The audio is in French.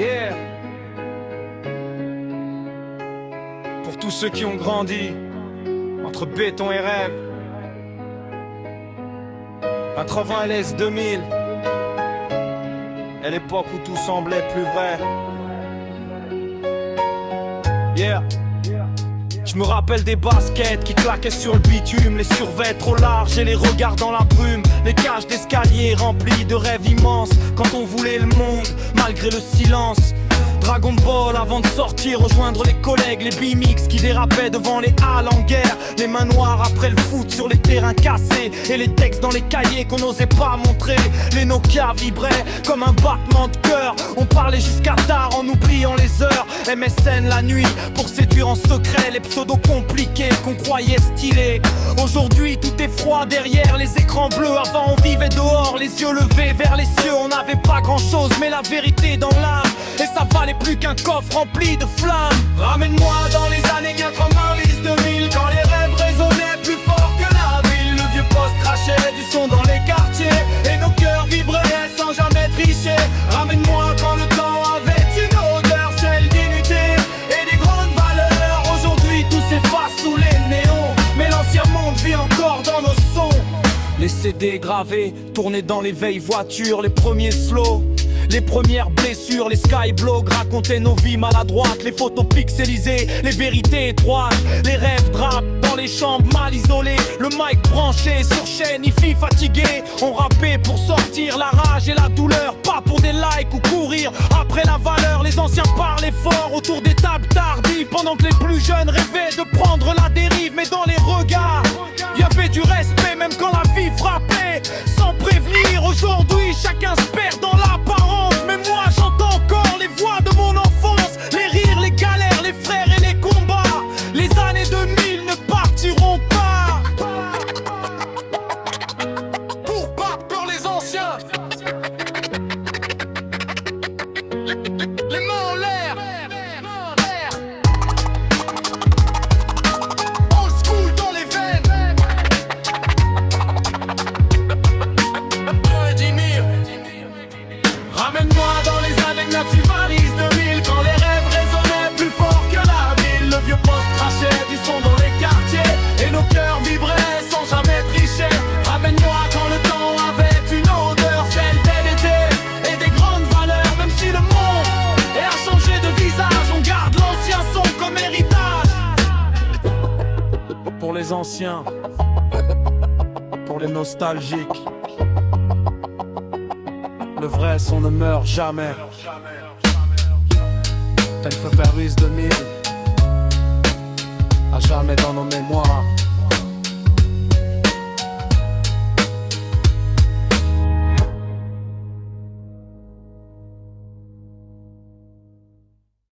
Yeah. Pour tous ceux qui ont grandi entre béton et rêve, 80 LS 2000, à l'époque où tout semblait plus vrai. Yeah. Je me rappelle des baskets qui claquaient sur le bitume, les survêts trop larges et les regards dans la brume, les cages d'escalier remplis de rêves immenses quand on voulait le monde malgré le silence. Dragon Ball avant de sortir, rejoindre les collègues, les BMX qui dérapaient devant les halles en guerre, les mains noires après le foot sur les terrains cassés et les textes dans les cahiers qu'on n'osait pas montrer. Les Nokia vibraient comme un battement de cœur, on parlait jusqu'à tard en oubliant les heures. MSN la nuit pour séduire en secret les pseudos compliqués qu'on croyait stylés. Aujourd'hui tout est froid derrière les écrans bleus, avant on vivait dehors les yeux levés vers les cieux. On n'avait pas grand chose mais la vérité dans l'âme, et ça valait plus qu'un coffre rempli de flammes. Ramène-moi dans les années 90, 2000, quand les rêves résonnaient plus fort que la ville. Le vieux poste crachait du son dans les quartiers et nos cœurs vibraient sans jamais tricher. Ramène-moi quand le temps avait une odeur, celle d'unité et des grandes valeurs. Aujourd'hui tout s'efface sous les néons, mais l'ancien monde vit encore dans nos sons. Les CD gravés, tournés dans les vieilles voitures, les premiers slows, les premières blessures, les skyblogs racontaient nos vies maladroites, les photos pixelisées, les vérités étroites, les rêves drapent dans les chambres mal isolées, le mic branché sur chaîne, hi-fi fatigué. On rappait pour sortir la rage et la douleur, pas pour des likes ou courir après la valeur. Les anciens parlaient fort autour des tables tardives, pendant que les plus jeunes rêvaient de prendre la dérive. Mais dans les regards, y avait du respect même quand la vie frappait sans prévenir. Aujourd'hui chacun se perd dans l'apparence, mais moi j'entends encore les voix de mon enfance, les rires, les galères, les frères et les combats. Les années 2000 ne partiront pas. Pour les anciens, les mains en l'air. Old school dans les veines. Ramène-moi dans les années 90, 2000, quand les rêves résonnaient plus fort que la ville. Le vieux poste crachait du son dans les quartiers et nos cœurs vibraient sans jamais tricher. Ramène-moi quand le temps avait une odeur, celle d'été et des grandes valeurs. Même si le monde a changé de visage, on garde l'ancien son comme héritage. Pour les anciens, pour les nostalgiques, le vrai son ne meurt jamais. Tel Ferris 2000, à jamais dans nos mémoires.